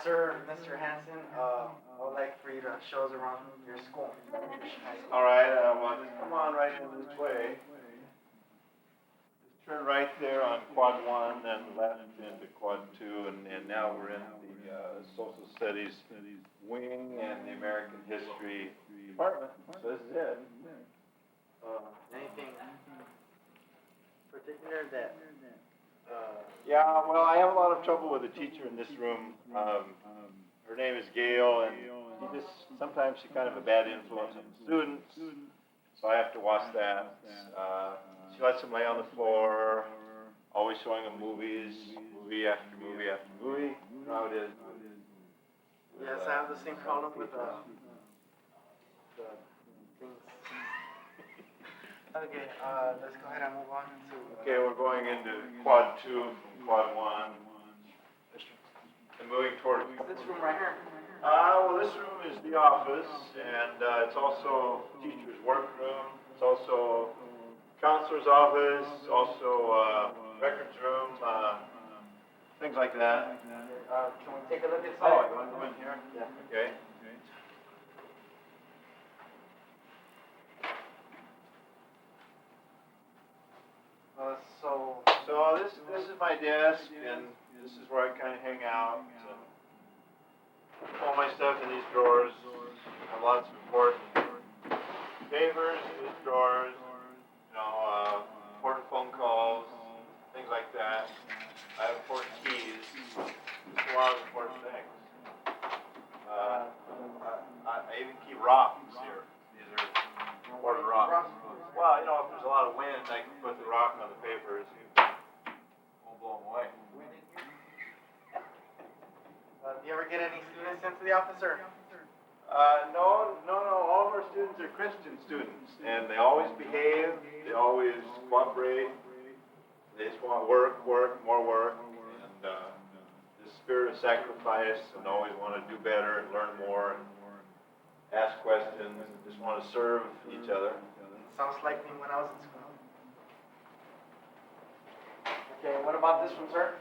Sir, Mr. Hanson, I would like for you to show us around your school. All right, well, just come on right in this way. Just turn right there on quad 1, then left into quad 2, and now we're in the social studies wing and the American history department. So this is it. Anything particular that? Yeah, well, I have a lot of trouble with a teacher in this room. Her name is Gail, and sometimes she's kind of a bad influence on the students, so I have to watch that. She lets them lay on the floor, always showing them movies, movie after movie after movie. You know how it is. Yes, I have the same problem with the things. Okay, let's go ahead and move on to. Okay, we're going into quad 2 from quad 1. And moving toward This room right here. well, this room is the office, and it's also teacher's workroom. It's also counselor's office, also records room, things like that. Can we take a look inside? Oh, you want to go in here? Yeah. Okay. So this is my desk, and this is where I kind of hang out. All my stuff in these drawers. I have lots of important papers in these drawers. You know, important phone calls, things like that. I have important keys. It's a lot of important things. I even keep rocks here. These are important rocks. Well, you know, if there's a lot of wind, I can put the rock on the papers. Won't blow them away. Do you ever get any students into the office, sir? No. All of our students are Christian students, and they always behave. They always cooperate. They just want work, more work, and the spirit of sacrifice, and always want to do better and learn more and ask questions and just want to serve each other. Sounds like me when I was in school. Okay, what about this one, sir?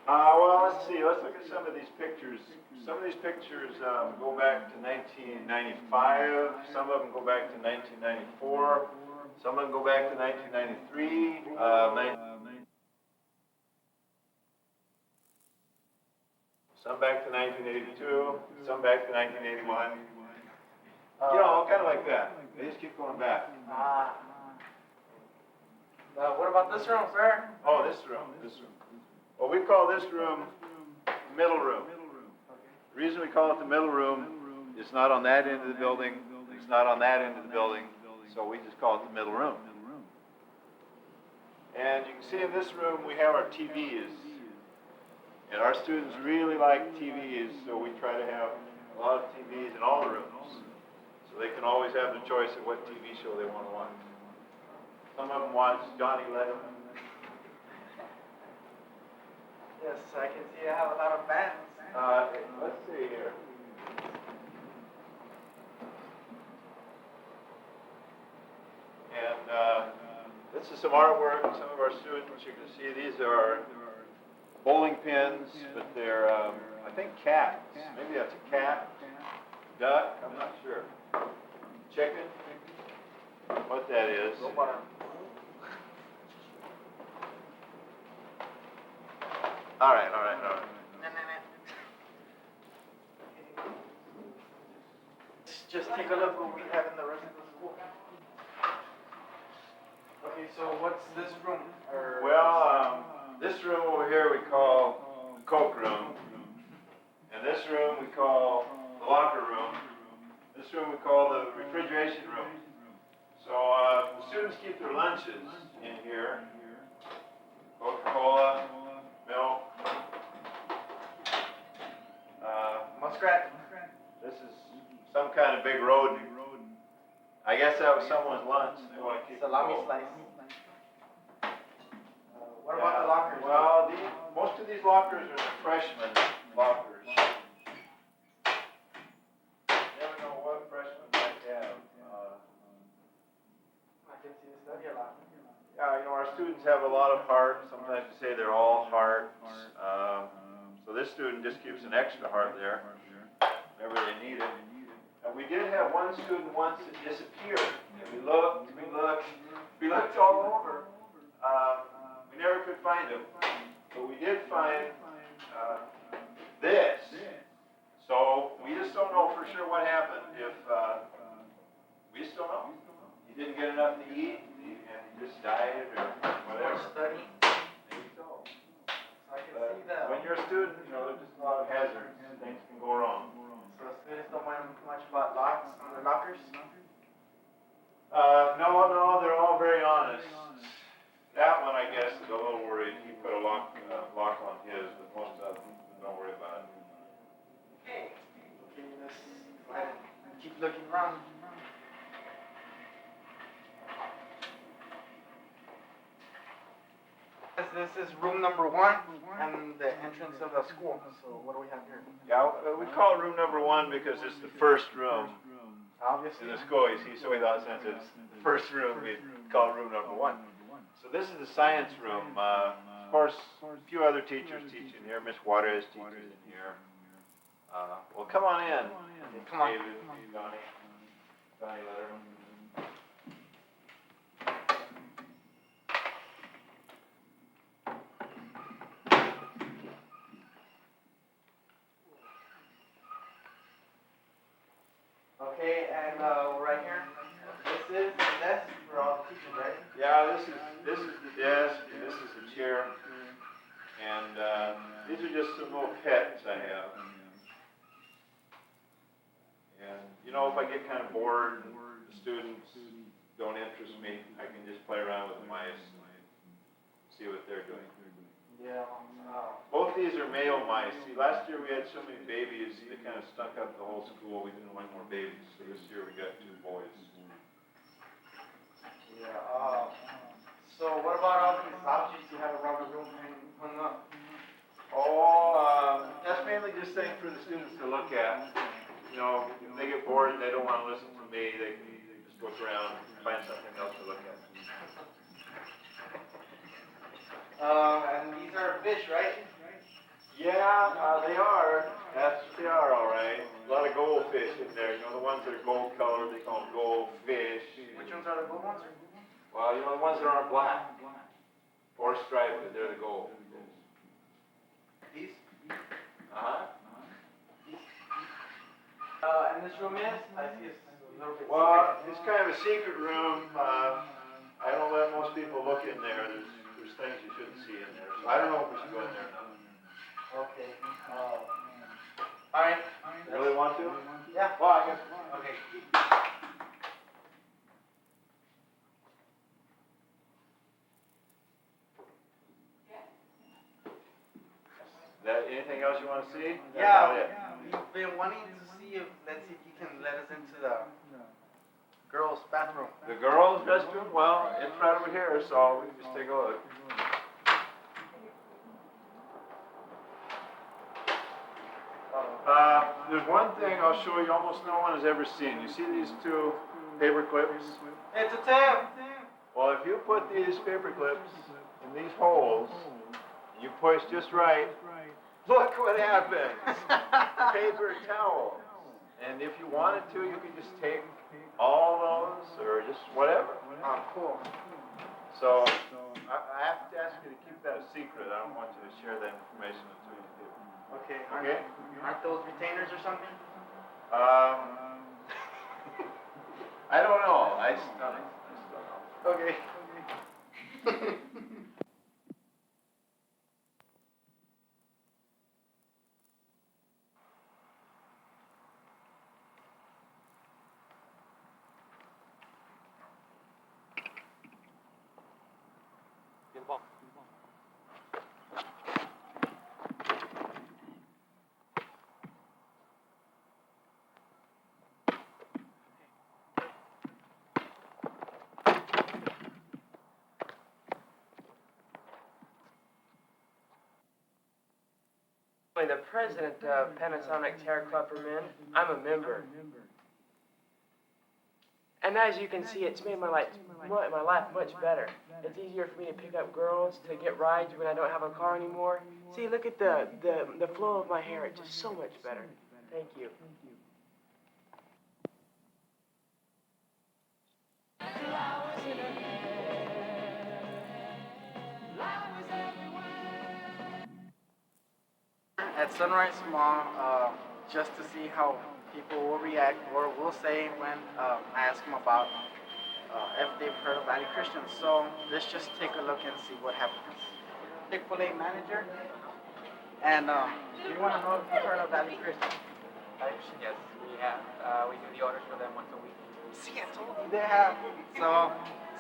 Well, let's see. Let's look at some of these pictures. Some of these pictures go back to 1995. Some of them go back to 1994. Some of them go back to 1993. Some back to 1982. Some back to 1981. You know, kind of like that. They just keep going back. What about this room, sir? Oh, this room. Well, we call this room middle room. The reason we call it the middle room is not on that end of the building. It's not on that end of the building. So we just call it the middle room. And you can see in this room we have our TVs. And our students really like TVs, so we try to have a lot of TVs in all the rooms. So they can always have the choice of what TV show they want to watch. Some of them watch Johnny Letterman. Yes, I can see I have a lot of fans. Let's see here. And this is some artwork. Some of our students, you can see these are bowling pins, but they're, I think, cats. Maybe that's a cat, duck, I'm not sure. Chicken, what that is. All right. Just take a look what we have in the rest of the school. Okay, so what's this room? Well, this room over here we call the Coke room. And this room we call the locker room. This room we call the refrigeration room. So the students keep their lunches in here. Coca-Cola, milk. Muskrat. This is some kind of big rodent. I guess that was someone's lunch. They want to keep Salami it cold. slice. What about the lockers? Well, most of these lockers are the freshman lockers. You never know what freshmen might have. I can see the study a lot. Yeah, you know, our students have a lot of heart. Sometimes you say they're all heart. So this student just keeps an extra heart there, whenever they need it. And we did have one student once that disappeared, and we looked all over. We never could find him, but we did find this. So we just don't know for sure what happened. We just don't know. He didn't get enough to eat, and he just died, or whatever. Study. Maybe so. I can see that. When you're a student, there's just a lot of hazards. Things can go wrong. So students don't mind much about locks on their lockers? No, they're all very honest. That one, I guess, is a little worried. He put a lock on his, but most of them don't worry about it. Okay, let's go ahead and keep looking around. This is room number 1 and the entrance of the school. So what do we have here? Yeah, we call it room number 1 because it's the first room Obviously. in the school. You see, so we thought since it's the first room, we call it room number 1. So this is the science room. Of course, a few other teachers teach in here. Miss Juarez teaches in here. Well, come on in. Okay, come on. David, Donnie, Letterman. Okay, and right here, this is the desk for all the teachers, right? Yeah, this is the desk, and this is the chair, and these are just some little pets I have. And if I get kind of bored and the students don't interest me, I can just play around with the mice and see what they're doing. Yeah. Both these are male mice. See, last year we had so many babies, they kind of stunk up the whole school. We didn't want more babies, so this year we got 2 boys. Yeah. So what about all these objects you have around the room hung up? That's mainly just things for the students to look at. If they get bored and they don't want to listen to me, they can just look around and find something else to look at. And these are fish, right? Yeah, they are. They are all right. A lot of goldfish in there. The ones that are gold colored, they call them goldfish. Which ones are the gold ones? Well, the ones that aren't black or striped, they're the gold. These? Uh-huh. And this room is? I see it's a little bit Well, secret. it's kind of a secret room. I don't let most people look in there. There's things you shouldn't see in there. So I don't know if we should go in there or not. Okay. Alright. You really want to? Yeah. Well, I guess. Okay. Anything else you want to see? That's Yeah. about it. We've been wanting to see if you can let us into the girls' bathroom. The girls' restroom? Well, it's right over here, so we can just take a look. There's one thing I'll show you almost no one has ever seen. You see these 2 paper clips? It's a tab. Well, if you put these paper clips in these holes, and you push just right, look what happens. Paper towel. And if you wanted to, you could just take all those or just whatever. Oh, cool. So I have to ask you to keep that a secret. I don't want you to share that information until you do. Okay. Okay? Aren't those retainers or something? I don't know. I just don't know. Okay. The president of Panasonic Terror Club for Men. I'm a member. And as you can see, it's made my life much better. It's easier for me to pick up girls, to get rides when I don't have a car anymore. See, look at the flow of my hair. It's just so much better. Thank you. At Sunrise Mall, just to see how people will react or will say when I ask them about if they've heard of Valley Christian. So let's just take a look and see what happens. Chick-fil-A manager, and do you want to know if you've heard of Valley Christian? Yes, we have. We do the orders for them once a week. See, I told you they have. So,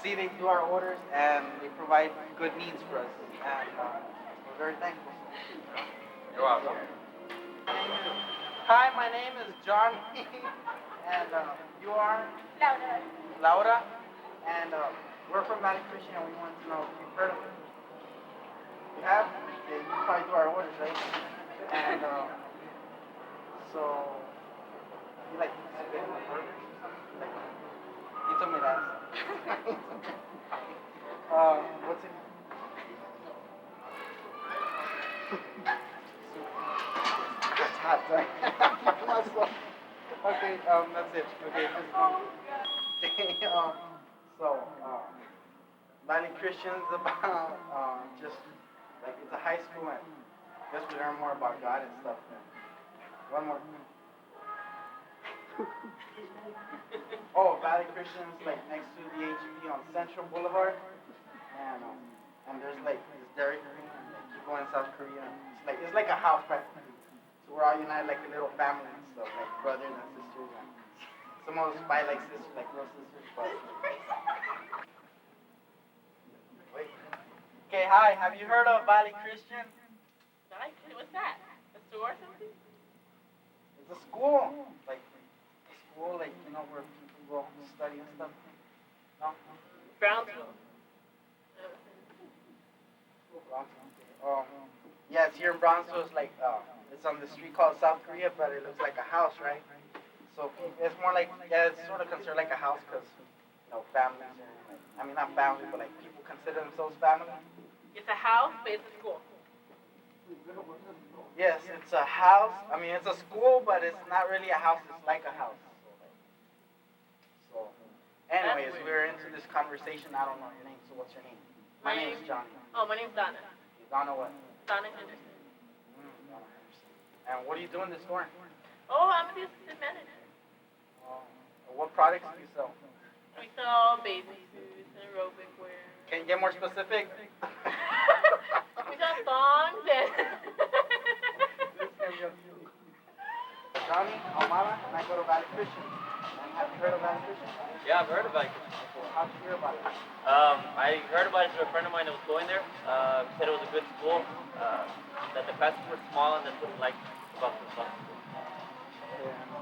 see, they do our orders and they provide good needs for us, and we're very thankful. You're welcome. Hi, my name is John, and you are? Laura. Laura, and we're from Valley Christian, and we want to know if you've heard of it. You have? Yeah, you probably do our orders, right? And so, you like spit in the burgers? Like, you told me that. What's it? It's hot, sorry. Okay, that's it. Okay, so, Valley Christian's about, just, like, it's a high school, and I guess we learn more about God and stuff. One more. Oh, Valley Christian's, like, next to the HEB on Central Boulevard, and there's, like, this Dairy Queen, and, like, you go in South Korea, and it's like a house practically. So we're all united like a little family and stuff, like brothers and sisters, and some of us fight like sisters, like real sisters, but... Wait. Okay, hi, have you heard of Valley Christian? What's that? A store or something? It's a school, like you know, where people go study and stuff. No? Brownsville. Yeah, it's here in Brownsville. It's like it's on the street called South Korea, but it looks like a house, right? So it's more like, yeah, it's sort of considered like a house because, you know, families are, like, I mean, not family, but like people consider themselves family. It's a house, but it's a school. Yes, it's a house. I mean, it's a school, but it's not really a house. It's like a house. So anyways, we're into this conversation. I don't know your name, so what's your name? My name is Johnny. Oh, my name's Donna. Donna what? Donna Henderson. Donna Henderson. And what do you do in this store? Oh, I'm the assistant manager. What products do you sell? We sell baby suits and aerobic wear. Can you get more specific? We sell thongs and... Johnny, Almara, and I go to Valley Christian. And have you heard of Valley Christian? Yeah, I've heard about it. How'd you hear about it? I heard about it through a friend of mine that was going there. Said it was a good school. That the classes were small and that's what he liked about the school.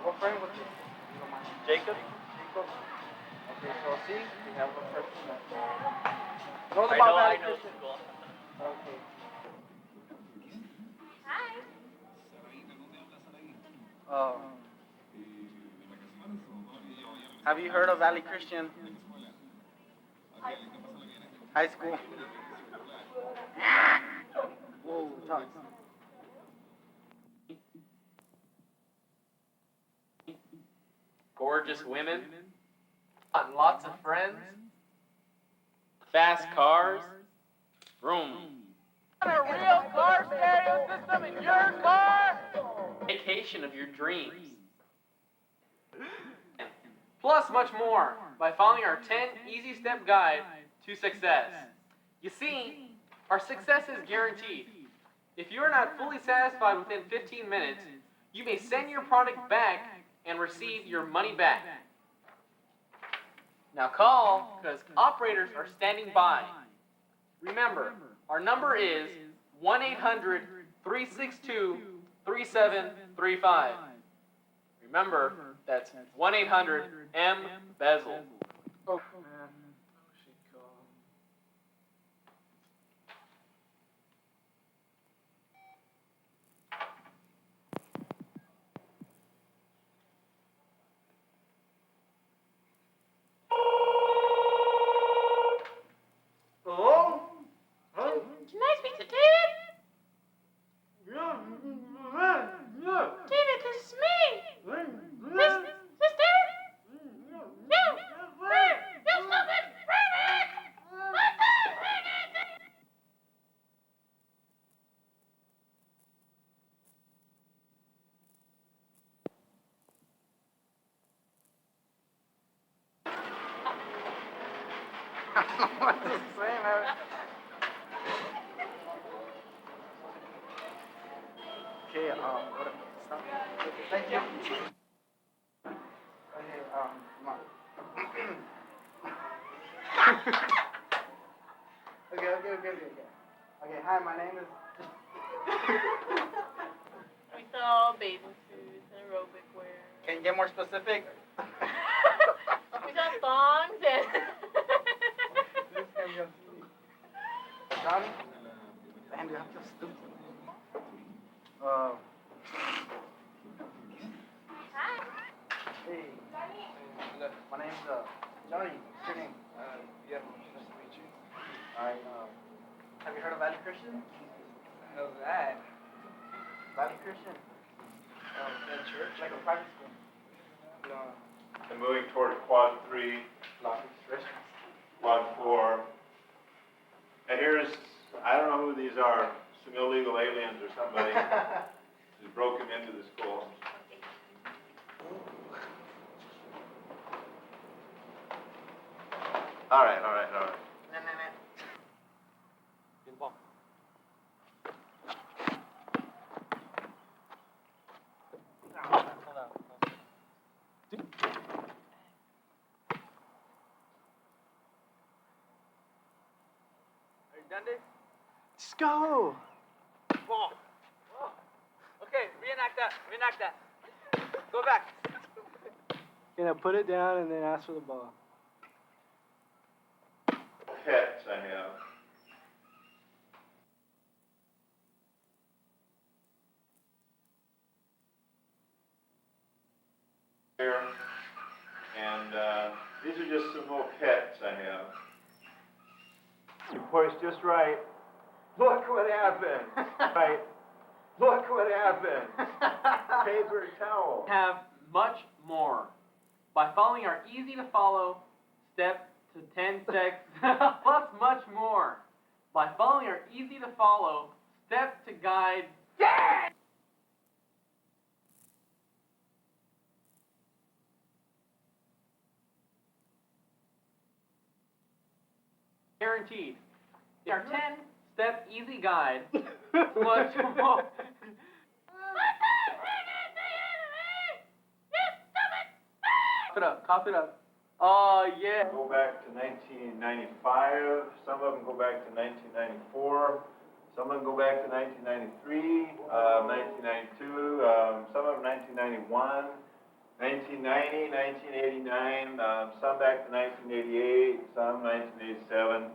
What friend was it? You don't mind. Jacob? Jacob? Okay, so see, we have a person that knows I about know Valley the Christian. school. Okay. Hi. Have you heard of Valley Christian High School? Whoa, talk. Gorgeous women. Lots of friends. Fast cars. Vroom. A real car stereo system in your car? Vacation of your dreams. Plus much more by following our 10 easy step guide to success. You see, our success is guaranteed. If you are not fully satisfied within 15 minutes, you may send your product back and receive your money back. Now call, because operators are standing by. Remember, our number is 1-800-362-3735. Remember, that's 1-800-M-BEZZLE. Oh. Hello? Can I speak to Ted? What's the same? Okay, what? Stop. Thank you. Okay, come on. Okay. Okay, hi, my name is. We saw bathing suits and aerobic wear. Can you get more specific? We saw thongs and. This is gonna be on TV. Johnny? Man, you're so stupid. Hi. Hey. My name's Johnny. What's your name? Yeah, nice to meet you. Alright, have you heard of Valley Christian? How's that? Valley Christian? That church? Like a private school. No. And moving toward quad 3, quad 4. And here's, I don't know who these are, some illegal aliens or somebody who broke him into the school. All right. Are you done, Dave? Let's go! Ball. Okay, reenact that. Go back. You know, put it down and then ask for the ball. Pets I have. Here. And these are just some little pets I have. You poised just right. Look what happened. Right. Look what happened. Paper towel. Have much more by following our easy to follow step to 10 steps plus much more by following our easy to follow step to guide guaranteed. Our 10 step easy guide much more. Cough it up. Oh, yeah. Go back to 1995. Some of them go back to 1994. Some of them go back to 1993, 1992. Some of them 1991, 1990, 1989. Some back to 1988. Some 1987.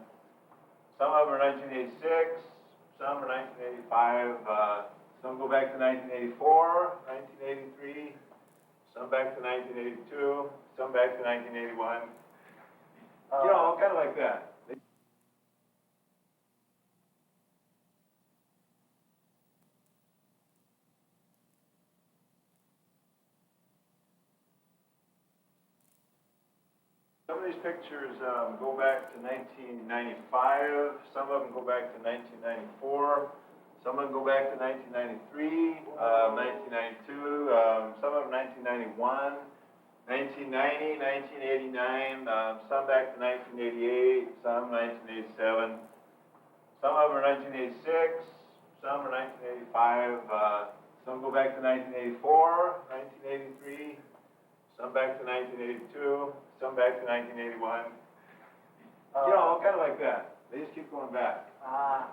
Some of them are 1986. Some are 1985. Some go back to 1984, 1983. Some back to 1982, some back to 1981. Kind of like that. Some of these pictures go back to 1995. Some of them go back to 1994. Some of them go back to 1993, 1992, some of them 1991, 1990, 1989, some back to 1988, some 1987, some of them are 1986, some are 1985, some go back to 1984, 1983, some back to 1982, some back to 1981. Kind of like that. They just keep going back. Ah.